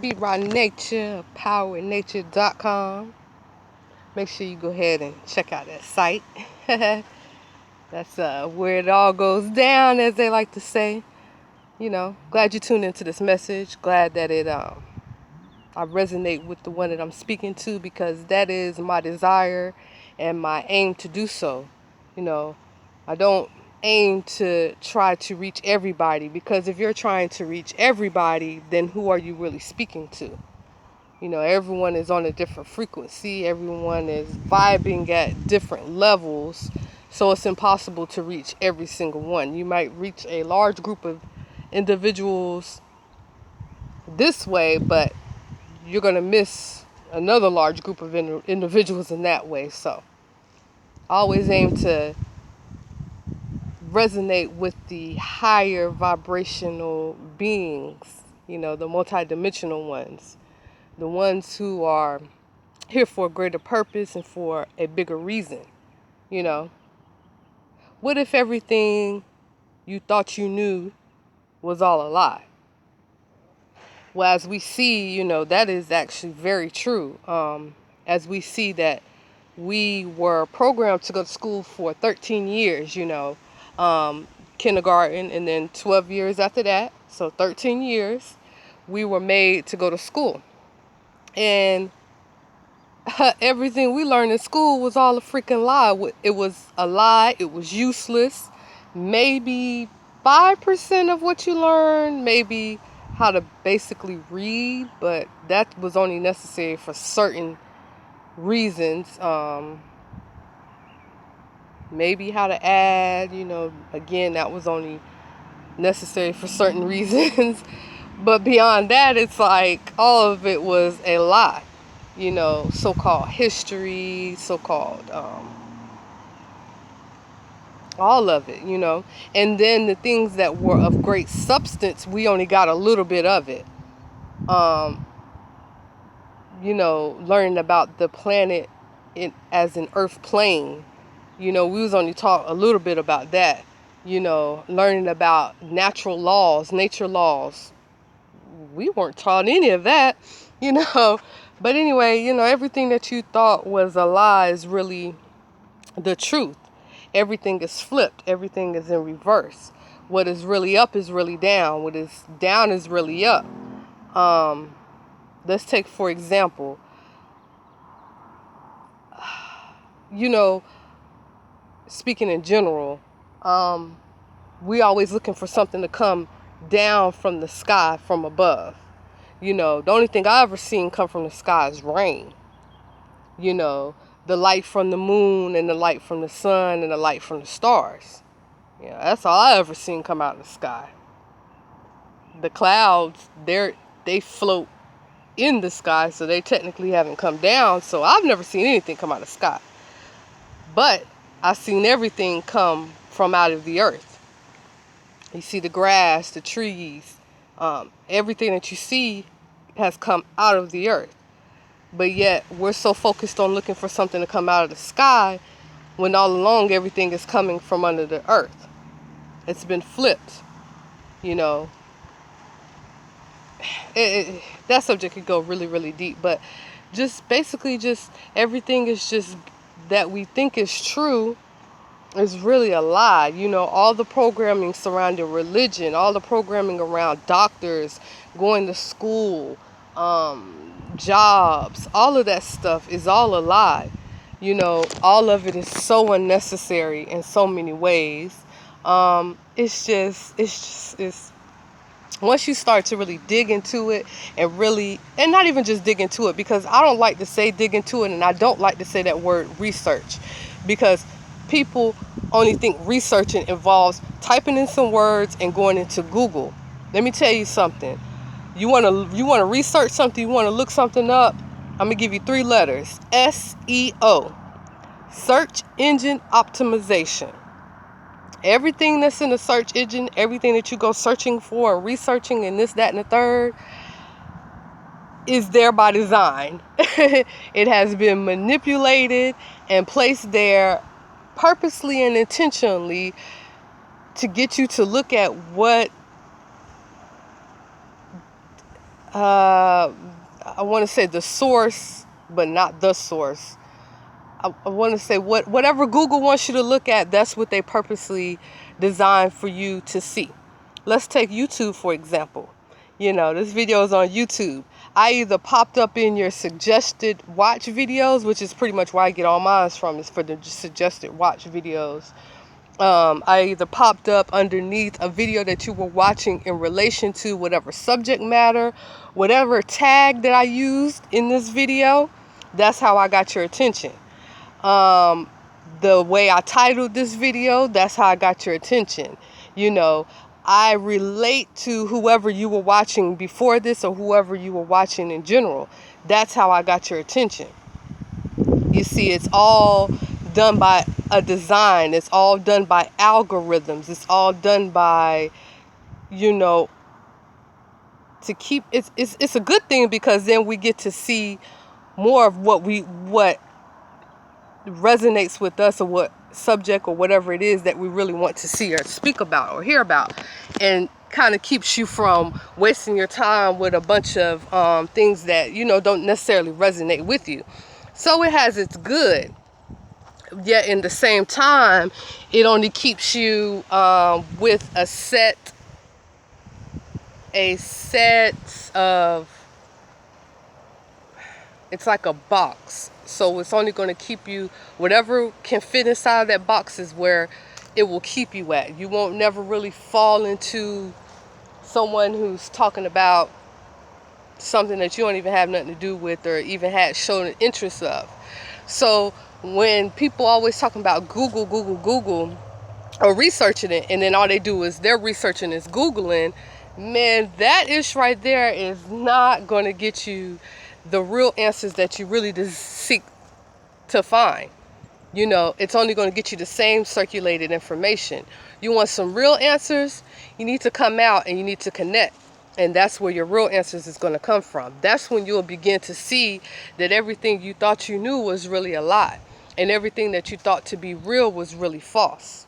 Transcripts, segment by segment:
Beat by Nature, powernature.com. Make sure you go ahead and check out that site. That's where it all goes down, as they like to say. Glad you tuned into this message. Glad that I resonate with the one that I'm speaking to, because that is my desire and my aim to do so. I don't aim to try to reach everybody, because if you're trying to reach everybody, then who are you really speaking to? Everyone is on a different frequency. Everyone is vibing at different levels. So it's impossible to reach every single one. You might reach a large group of individuals this way, but you're going to miss another large group of individuals in that way. So I always aim to resonate with the higher vibrational beings, the multidimensional ones, the ones who are here for a greater purpose and for a bigger reason. What if everything you thought you knew was all a lie? Well, as we see, that is actually very true. As we see that we were programmed to go to school for 13 years, kindergarten, and then 12 years after that. So 13 years, we were made to go to school. And everything we learned in school was all a freaking lie. It was a lie. It was useless. Maybe 5% of what you learned, maybe how to basically read, but that was only necessary for certain reasons. Maybe how to add, again, that was only necessary for certain reasons. But beyond that, it's like all of it was a lie. So-called history, so-called all of it, and then the things that were of great substance, we only got a little bit of it. Learning about the planet as an earth plane, we was only taught a little bit about that. Learning about natural laws, nature laws, we weren't taught any of that. But anyway, everything that you thought was a lie is really the truth. Everything is flipped. Everything is in reverse. What is really up is really down. What is down is really up. Let's take, for example, speaking in general, we always looking for something to come down from the sky from above. The only thing I ever seen come from the sky is rain. The light from the moon and the light from the sun and the light from the stars. That's all I ever seen come out of the sky. The clouds, they float in the sky, so they technically haven't come down. So I've never seen anything come out of the sky. But I've seen everything come from out of the earth. You see the grass, the trees, everything that you see has come out of the earth. But yet we're so focused on looking for something to come out of the sky, when all along everything is coming from under the earth. It's been flipped. That subject could go really, really deep, but just everything is just that we think is true is really a lie. All the programming surrounding religion, all the programming around doctors, going to school, jobs, all of that stuff is all a lie. All of it is so unnecessary in so many ways. It's once you start to really dig into it and not even just dig into it, because I don't like to say dig into it, and I don't like to say that word research, because people only think researching involves typing in some words and going into Google. Let me tell you something. You want to research something, you want to look something up, I'm going to give you 3 letters. SEO. Search engine optimization. Everything that's in the search engine, everything that you go searching for and researching and this, that, and the third is there by design. It has been manipulated and placed there purposely and intentionally to get you to look at what I want to say the source, but not the source. I want to say whatever Google wants you to look at, that's what they purposely designed for you to see. Let's take YouTube, for example. This video is on YouTube. I either popped up in your suggested watch videos, which is pretty much where I get all mine from, is for the suggested watch videos. I either popped up underneath a video that you were watching in relation to whatever subject matter, whatever tag that I used in this video. That's how I got your attention. The way I titled this video, that's how I got your attention. I relate to whoever you were watching before this or whoever you were watching in general. That's how I got your attention. You see, it's all done by a design. It's all done by algorithms. It's all done by, to keep, it's a good thing, because then we get to see more of what resonates with us, or what subject or whatever it is that we really want to see or speak about or hear about, and kind of keeps you from wasting your time with a bunch of things that don't necessarily resonate with you. So it has its good, yet in the same time it only keeps you with a set of, it's like a box. So it's only going to keep you, whatever can fit inside that box is where it will keep you at. You won't never really fall into someone who's talking about something that you don't even have nothing to do with, or even had shown an interest of. So when people always talking about Google, or researching it, and then all they do is they're researching is Googling, man, that ish right there is not going to get you the real answers that you really seek to find. It's only going to get you the same circulated information. You want some real answers, you need to come out and you need to connect. And that's where your real answers is going to come from. That's when you'll begin to see that everything you thought you knew was really a lie. And everything that you thought to be real was really false.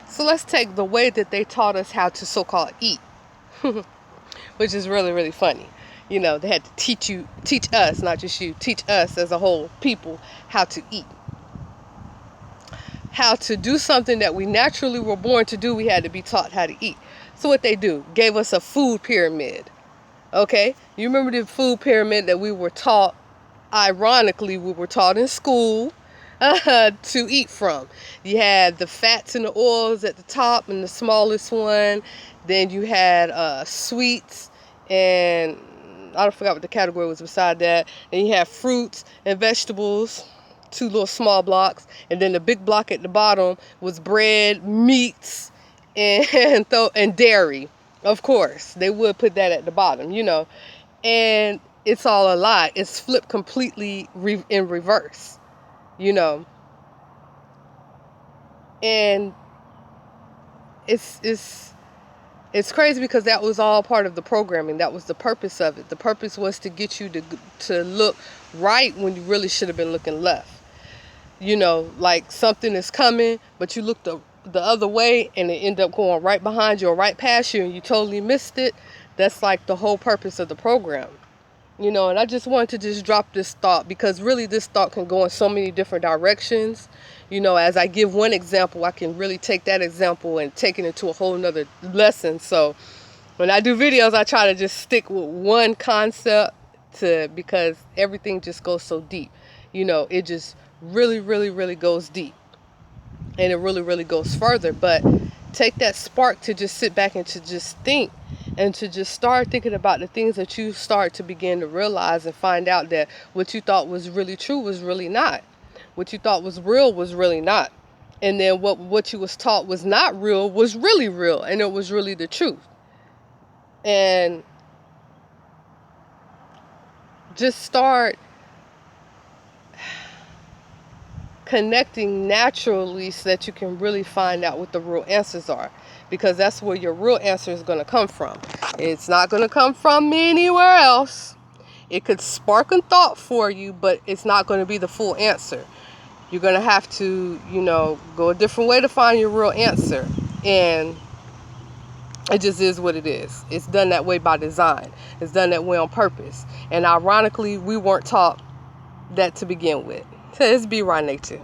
So let's take the way that they taught us how to so-called eat, which is really, really funny. They had to teach us, not just you, teach us as a whole people how to eat. How to do something that we naturally were born to do, we had to be taught how to eat. So what they do, gave us a food pyramid. Okay? You remember the food pyramid that we were taught, ironically, we were taught in school to eat from. You had the fats and the oils at the top and the smallest one. Then you had sweets, and I forgot what the category was beside that. Then you have fruits and vegetables, 2 little small blocks. And then the big block at the bottom was bread, meats, and dairy. Of course, they would put that at the bottom, And it's all a lie. It's flipped completely in reverse, And it's crazy, because that was all part of the programming. That was the purpose of it. The purpose was to get you to look right when you really should have been looking left. Like something is coming, but you look the other way and it end up going right behind you or right past you and you totally missed it. That's like the whole purpose of the program. And I just wanted to just drop this thought, because really this thought can go in so many different directions. As I give one example, I can really take that example and take it into a whole nother lesson. So when I do videos, I try to just stick with one concept because everything just goes so deep. It just really, really, really goes deep. And it really, really goes further. But take that spark to just sit back and to just think, and to just start thinking about the things that you start to begin to realize, and find out that what you thought was really true was really not. What you thought was real was really not. And then what you was taught was not real was really real, and it was really the truth. And just start connecting naturally so that you can really find out what the real answers are, because that's where your real answer is going to come from. It's not going to come from anywhere else. It could spark a thought for you, but it's not going to be the full answer. You're going to have to, go a different way to find your real answer. And It just is what it is. It's done that way by design. It's done that way on purpose. And ironically, we weren't taught that to begin with. So it's be right nature.